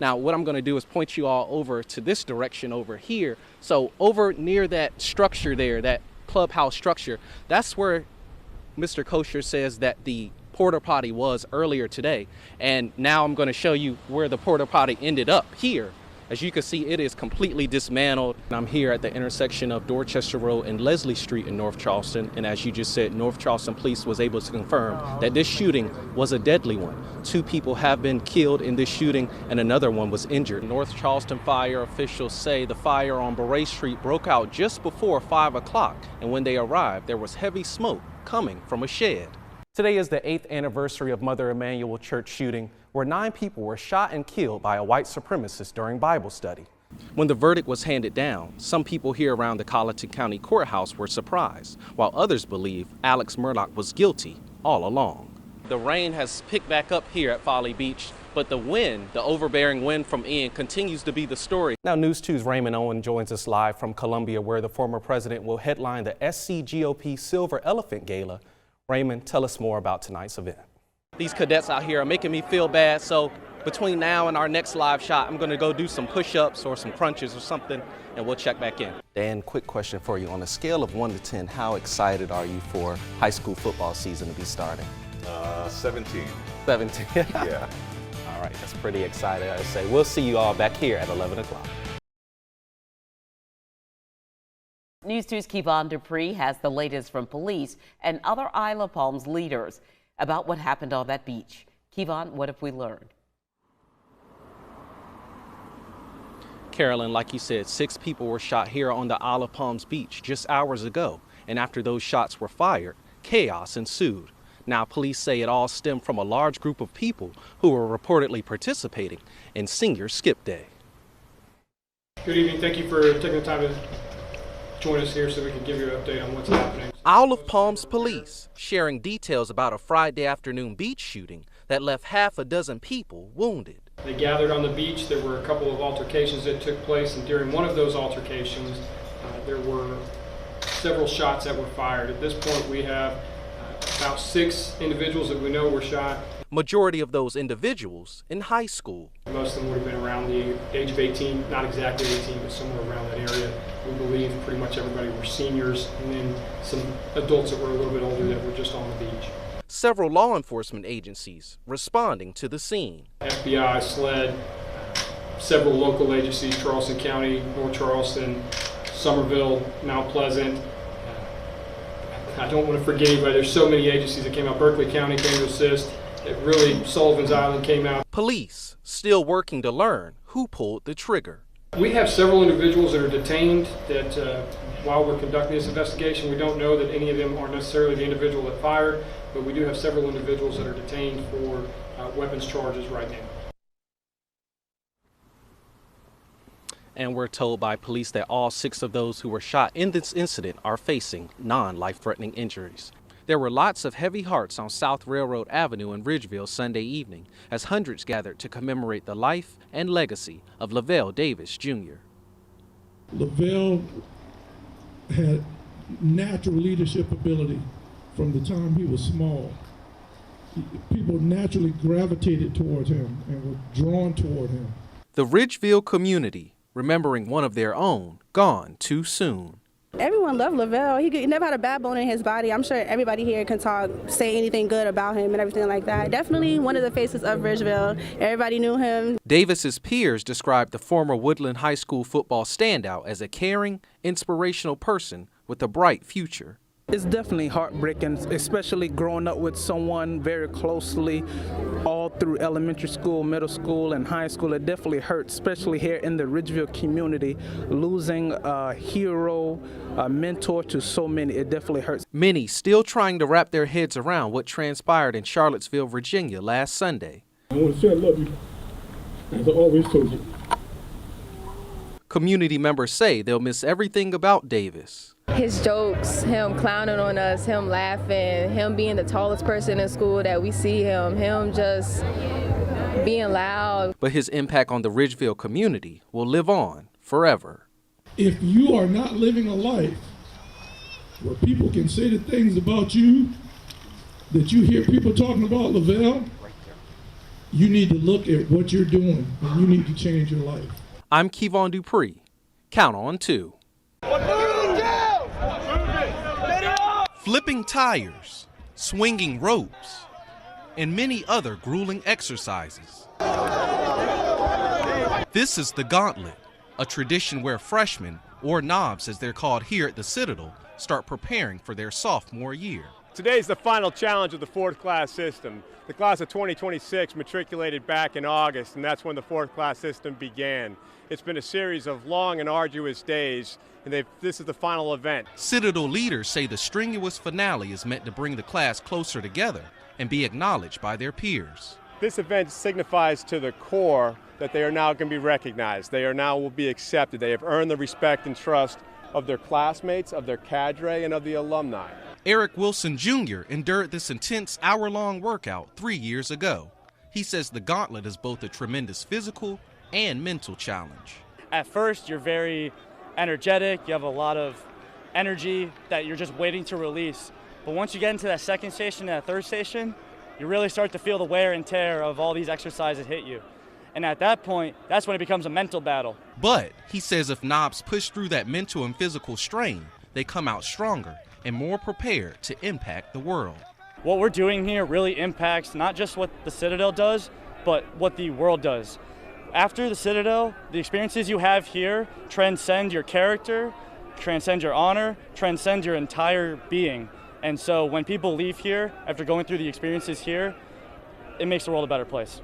Now, what I'm going to do is point you all over to this direction over here. So over near that structure there, that clubhouse structure, that's where Mr. Kosher says that the porta potty was earlier today. And now I'm going to show you where the porta potty ended up here. As you can see, it is completely dismantled. I'm here at the intersection of Dorchester Road and Leslie Street in North Charleston. And as you just said, North Charleston Police was able to confirm that this shooting was a deadly one. 2 people have been killed in this shooting and another one was injured. North Charleston fire officials say the fire on Beret Street broke out just before 5 o'clock. And when they arrived, there was heavy smoke coming from a shed. Today is the 8th anniversary of Mother Emanuel Church shooting, where 9 people were shot and killed by a white supremacist during Bible study. When the verdict was handed down, some people here around the Colleton County Courthouse were surprised, while others believe Alex Murdaugh was guilty all along. The rain has picked back up here at Folly Beach, but the wind, the overbearing wind from Ian, continues to be the story. Now, News 2's Raymond Owen joins us live from Columbia, where the former president will headline the SCGOP Silver Elephant Gala. Raymond, tell us more about tonight's event. These cadets out here are making me feel bad, so between now and our next live shot, I'm going to go do some push-ups or some crunches or something, and we'll check back in. Dan, quick question for you. On a scale of 1 to 10, how excited are you for high school football season to be starting? 17. 17? Yeah. All right, that's pretty exciting. I say we'll see you all back here at 11 o'clock. News 2's Kevon DuPree has the latest from police and other Isle of Palms leaders about what happened on that beach. Kevon, what have we learned? Carolyn, like you said, 6 people were shot here on the Isle of Palms beach just hours ago. And after those shots were fired, chaos ensued. Now, police say it all stemmed from a large group of people who were reportedly participating in Senior Skip Day. Good evening. Thank you for taking the time to join us here so we can give you an update on what's happening. Isle of Palms police sharing details about a Friday afternoon beach shooting that left half a dozen people wounded. They gathered on the beach. There were a couple of altercations that took place, and during one of those altercations, there were several shots that were fired. At this point, we have about 6 individuals that we know were shot. Majority of those individuals in high school. Most of them would have been around the age of 18, not exactly 18, but somewhere around that area. We believe pretty much everybody were seniors, and then some adults that were a little bit older that were just on the beach. Several law enforcement agencies responding to the scene. FBI, SLED, several local agencies, Charleston County, North Charleston, Somerville, Mount Pleasant. I don't want to forget anybody. There's so many agencies that came out. Berkeley County came to assist. It really, Sullivan's Island came out. Police still working to learn who pulled the trigger. We have several individuals that are detained that while we're conducting this investigation, we don't know that any of them are necessarily the individual that fired, but we do have several individuals that are detained for weapons charges right now. And we're told by police that all 6 of those who were shot in this incident are facing non-life-threatening injuries. There were lots of heavy hearts on South Railroad Avenue in Ridgeville Sunday evening as hundreds gathered to commemorate the life and legacy of Lavelle Davis, Jr. Lavelle had natural leadership ability from the time he was small. People naturally gravitated towards him and were drawn toward him. The Ridgeville community remembering one of their own gone too soon. Everyone loved Lavelle. He never had a bad bone in his body. I'm sure everybody here can say anything good about him and everything like that. Definitely one of the faces of Ridgeville. Everybody knew him. Davis's peers described the former Woodland High School football standout as a caring, inspirational person with a bright future. It's definitely heartbreaking, especially growing up with someone very closely all through elementary school, middle school, and high school. It definitely hurts, especially here in the Ridgeville community, losing a hero, a mentor to so many. It definitely hurts. Many still trying to wrap their heads around what transpired in Charlottesville, Virginia last Sunday. I want to say I love you, as I always told you. Community members say they'll miss everything about Davis. His jokes, him clowning on us, him laughing, him being the tallest person in school that we see him just being loud. But his impact on the Ridgeville community will live on forever. If you are not living a life where people can say the things about you that you hear people talking about Lavelle, you need to look at what you're doing and you need to change your life. I'm Kevon DuPree. Count on 2. Flipping tires, swinging ropes, and many other grueling exercises. This is the gauntlet, a tradition where freshmen, or knobs as they're called here at the Citadel, start preparing for their sophomore year. Today is the final challenge of the fourth class system. The class of 2026 matriculated back in August, and that's when the fourth class system began. It's been a series of long and arduous days, and this is the final event. Citadel leaders say the strenuous finale is meant to bring the class closer together and be acknowledged by their peers. This event signifies to the core that they are now going to be recognized. They are now will be accepted. They have earned the respect and trust of their classmates, of their cadre, and of the alumni. Eric Wilson Jr. endured this intense hour-long workout 3 years ago. He says the gauntlet is both a tremendous physical and mental challenge. At first, you're very energetic, you have a lot of energy that you're just waiting to release. But once you get into that second station and that third station, you really start to feel the wear and tear of all these exercises hit you. And at that point, that's when it becomes a mental battle. But he says if knobs push through that mental and physical strain, they come out stronger and more prepared to impact the world. What we're doing here really impacts not just what the Citadel does, but what the world does. After the Citadel, the experiences you have here transcend your character, transcend your honor, transcend your entire being. And so when people leave here after going through the experiences here, it makes the world a better place.